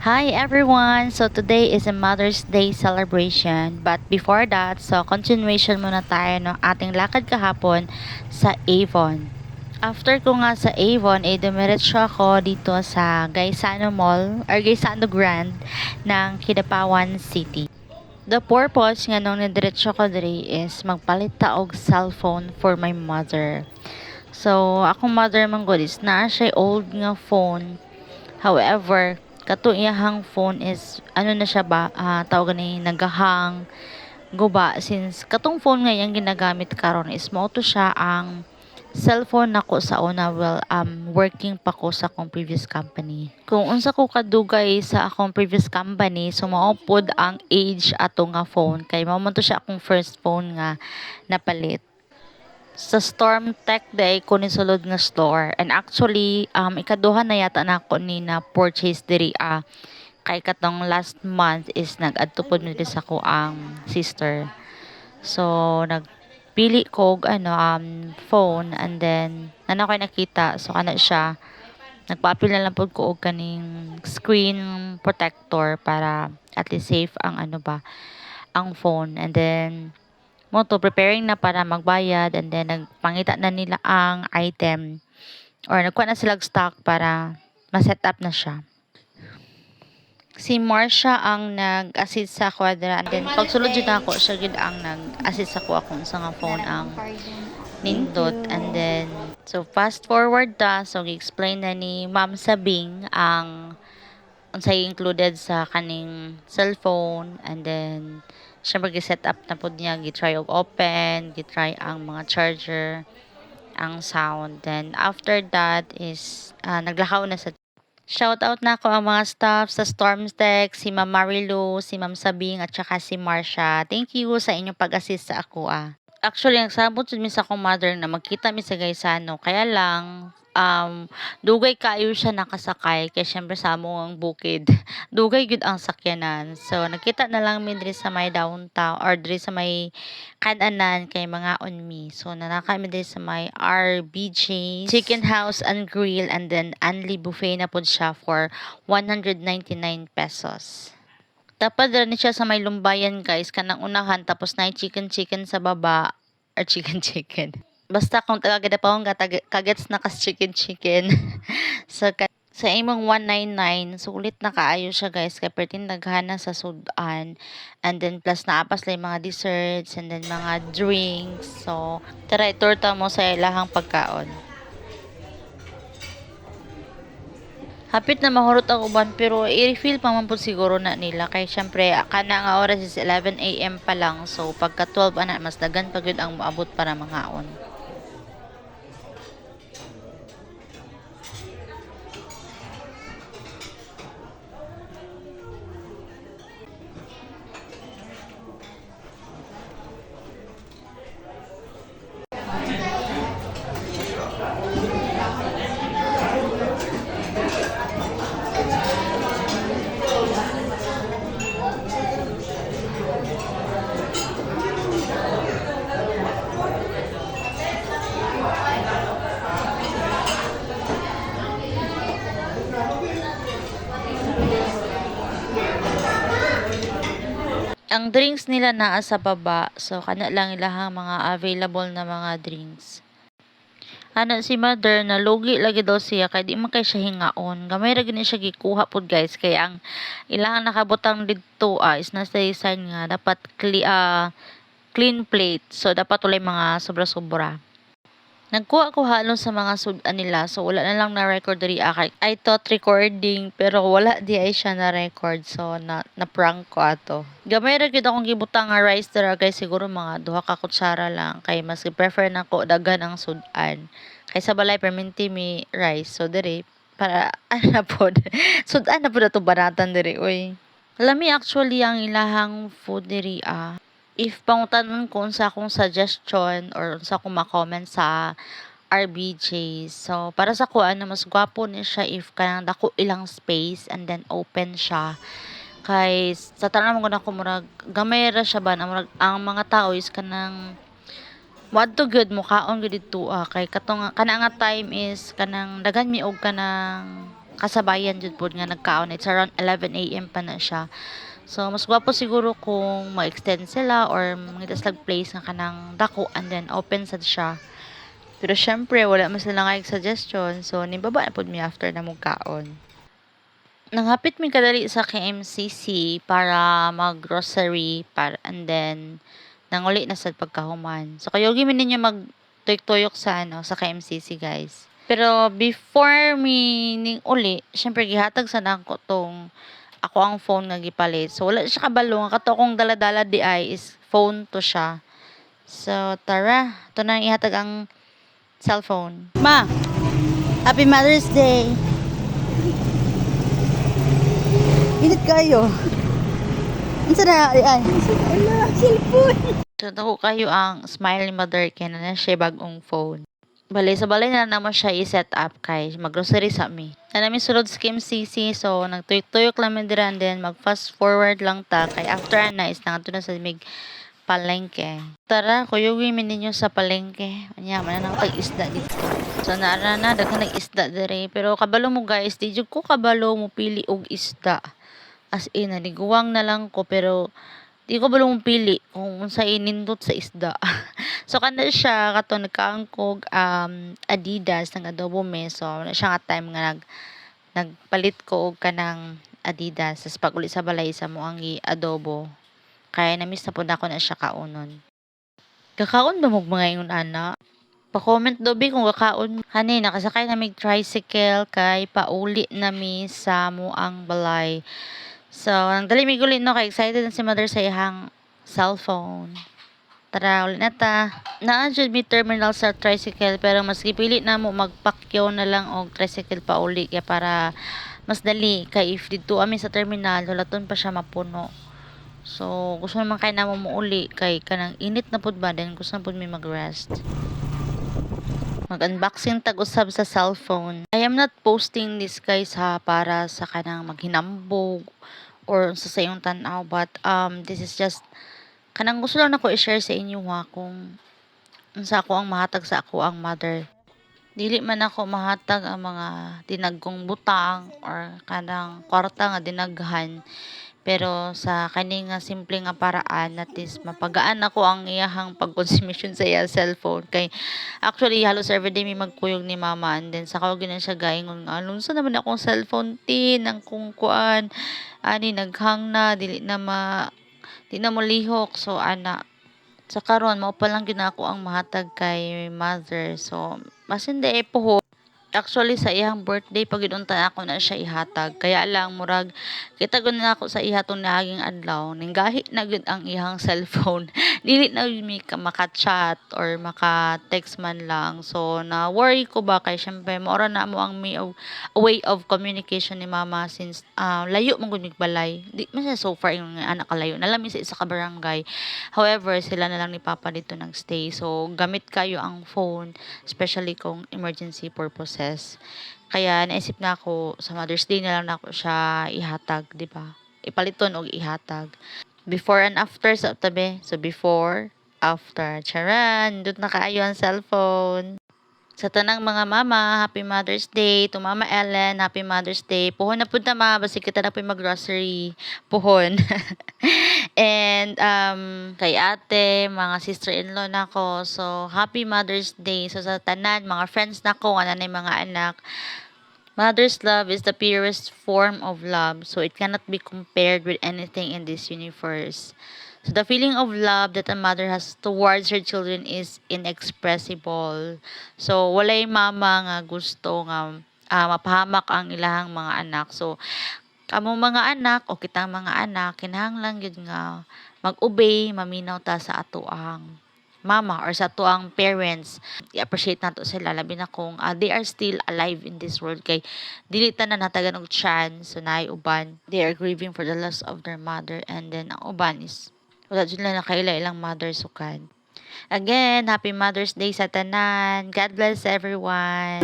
Hi everyone! So today is a Mother's Day celebration. But before that, so continuation muna tayo ng ating lakad kahapon sa Avon. After ko nga sa Avon, dumiretso ako dito sa Gaisano Mall or Gaisano Grand ng Kidapawan City. The purpose nga nung nidiretso ko diri is magpalit ta og cellphone for my mother. So, akong mother man god is naa siya old nga phone. However, kato iyahang phone is ano na siya ba, tawag ni nagahang guba since katong phone nga iyang ginagamit karon is mao to siya ang cellphone nako sa una. Well, working pa ko sa akong previous company. Kung unsa ko kadugay sa akong previous company, so mao pod ang age ato nga phone kay mao man to siya akong first phone nga napalit sa Storm Tech Day ko ni sulod nga store. And actually, ikaduha na yata na ako ni na purchase diri kay katong last month is nag-adto pod mi sa ko ang sister. So nagpili ko og phone, and then nana ko nakita, so kana siya nagpa-appeal na lang pod ko og kaning screen protector para at least safe ang ang phone. And then mo to preparing na para magbayad, and then nagpangita na nila ang item or nagkuha na sila stock para ma-set up na siya. Si Marsha ang nag-assist sa Quadra, and then pagsulod jud ako siya gid ang nag-assist ako akong sa nga phone ang nindot. And then so fast forward ta, so gi-explain na ni Ma'am Sabing ang unsay included sa kaning cellphone. And then syempre gi-set up na pod niya, gi-try og open, gi-try ang mga charger, ang sound. Then after that is naglakaw na sa shout out na ako ang mga staff sa Stormtech, si Ma'am Marilu, si Ma'am Sabing at saka si Marsha. Thank you sa inyong pag-assist sa ako. Actually, nagsabot jud mi sa akong mother na magkita mi sa Gaisano. Kaya lang, dugay kayo siya nakasakay kaya syempre sa among bukid dugay gud ang sakyanan. So nakita na lang mi diri sa may downtown or diri sa may kadanan kay mga on me. So nanaka mi diri sa may RBJ Chicken House and Grill, and then only buffet na pod siya for 199 pesos. Dapat ni siya sa may lumbayan guys, kanang unahan, tapos na chicken sa baba or chicken. Basta kung taga Gidapawon ka, kagets na kas chicken. sa sa imong 199, sulit na kaayo siya guys, kay pertin daghana sa sudan. And then plus naapas lang mga desserts, and then mga drinks. So tara iturta mo sa ilahang pagkaon. Hapit na mahurot ang uban, pero i-refill pa man po siguro na nila kay syempre kana nga oras is 11 AM pa lang, so pagka 12 ana mas dagan pa gyud ang moabot para mangaon. Ang drinks nila naa sa baba, so kana lang ilahang mga available na mga drinks. Ana si mother na lugi lagi daw siya kay di man kay siya hingaon. Gamay ra gini siya gikuha pod guys, kay ang ilang nakabutang didto is nasa design nga dapat clean plate. So dapat ulay mga sobra-sobra. Nagkuha ko halon sa mga sudan nila, so wala na lang na record diri akay. I thought recording pero wala di ay siya na record, so na prank ko ato. Gamay ra gyud akong gibutang nga rice dira guys, siguro mga duha ka kutsara lang kay mas prefer nako daghan ang sudan. Kaysa balay perminti mi rice, so diri para ana pod. Sudan na pod ato banatan diri oy. Lami actually ang ilahang food diri if pangutanon ko unsa akong suggestion or unsa akong ma-comment sa RBJ. So, para sa ko, mas gwapo ni siya if kanang dako ilang space and then open siya. Kay sa tanan mo na ko murag gamay ra siya ba na murag ang mga tao is kanang wadto gyud mukaon gyud dito kay katong kana nga time is kanang daghan mi og kanang kasabayan jud pod nga nagkaon. It's around 11 a.m. pa na siya. So mas gwapo siguro kung ma-extend sila or mangitas lag place nga kanang dako and then open sad siya. Pero syempre wala man sila nga suggestion. So nibaba na pod mi after na mugkaon. Nanghapit mi kadali sa KMCC para mag-grocery para and then nanguli na sad pagkahuman. So kayo mi ninyo mag tuyok-tuyok sa sa KMCC guys. Pero before mi ning uli, syempre gihatag sa nako tong ako ang phone nga gipalit. So wala siya kabalo nga kato kong dala-dala di ay is phone to siya. So tara, to na ihatag ang cellphone. Ma, Happy Mother's Day. Init kayo. Unsa na ay? Ala, cellphone. So ako kayo ang smile ni mother kaya na siya bagong phone. Bale, sa balay na naman siya i-set up kay mag-grocery sa mi. Na namin sulod sa KMCC, so nagtuyok-tuyok lang mi dira and then mag-fast forward lang ta kay after na is nangadto na sa mig palengke. Tara, kuyugi mi ninyo sa palengke. Anya man na pag-isda dito. So naara na daghan nag-isda dire, pero kabalo mo guys, di jud ko kabalo mo pili og isda. As in, naliguwang na lang ko pero di ko balong pili kung unsa inindot sa isda. So kana siya kato nagkaangkog Adidas ng Adobo me. So na siya nga time nga nagpalit ko og kanang Adidas sa pag uli sa balay sa mo ang adobo. Kaya na-miss na po na ako na siya kaunon. Kakaon ba mo mga ingon ana? Pa-comment dobi kung kakaon. Hani nakasakay na mig tricycle kay pauli na mi sa mo ang balay. So, ang dali mig uli no kay excited na si mother sa ihang cellphone. Tara, ulit na ta. Naa jud mi terminal sa tricycle pero mas gipili na mo magpakyaw na lang og tricycle pa uli kaya para mas dali kay if dito amin sa terminal walaton pa siya mapuno. So, gusto naman kay namo mo uli kay kanang init na pud ba then gusto na pud mi mag-rest. Mag-unboxing tag-usab sa cellphone. I am not posting this guys ha para sa kanang maghinambog or sa sayong tanaw but this is just kanang gusto lang nako i-share sa inyo ha kung unsa ako ang mahatag sa ako ang mother. Dili man ako mahatag ang mga dinagkong butang or kanang kwarta nga dinaghan. Pero sa kani nga simple nga paraan at least mapagaan ako ang iyahang pagkonsumisyon sa iya cellphone kay actually halos everyday may magkuyog ni mama and then sa kawag na siya gaingon nga lunsa naman akong cellphone tin ang kung kuan ani naghang na dili na mo lihok so ana sa karon mao pa lang gyud ako ang mahatag kay mother so mas hindi puho. Actually sa iyang birthday pag gidunta ako na siya ihatag kaya lang murag kita gud na ako sa ihatong naging adlaw ninggahi na gud ang iyang cellphone dili na gud mi maka-chat or maka-text man lang so na worry ko ba kay syempre maora na mo ang a way of communication ni mama since layo man gud mig balay di man siya so far yung anak kalayo nalami sa isa ka barangay however sila na lang ni papa dito nagstay so gamit kayo ang phone especially kung emergency purposes. Kaya naisip na ako sa Mother's Day na lang na ako siya ihatag, di ba? Ipaliton og ihatag. Before and after sa tabi. So before, after. Charan, dut na kaayo ang cellphone. Sa tanang mga mama, Happy Mother's Day. To Mama Ellen, Happy Mother's Day. Puhon na po na ma, basi kita na po mag-grocery. Puhon. And kay ate, mga sister-in-law nako. So, Happy Mother's Day. So, sa tanan, mga friends nako, ano na mga anak. Mother's love is the purest form of love. So, it cannot be compared with anything in this universe. So, the feeling of love that a mother has towards her children is inexpressible. So, walay mama nga gusto nga mapahamak ang ilahang mga anak. So, kamo mga anak o kitang mga anak, kinahanglan gyud nga mag-obey, maminaw ta sa ato ang mama or sa ato ang parents. I-appreciate nato sila labi na kung they are still alive in this world kay dili tanan natagan og chance so naay uban they are grieving for the loss of their mother and then ang uban is wala dyan lang nakaila ilang mother sukad. Again, Happy Mother's Day sa tanan. God bless everyone.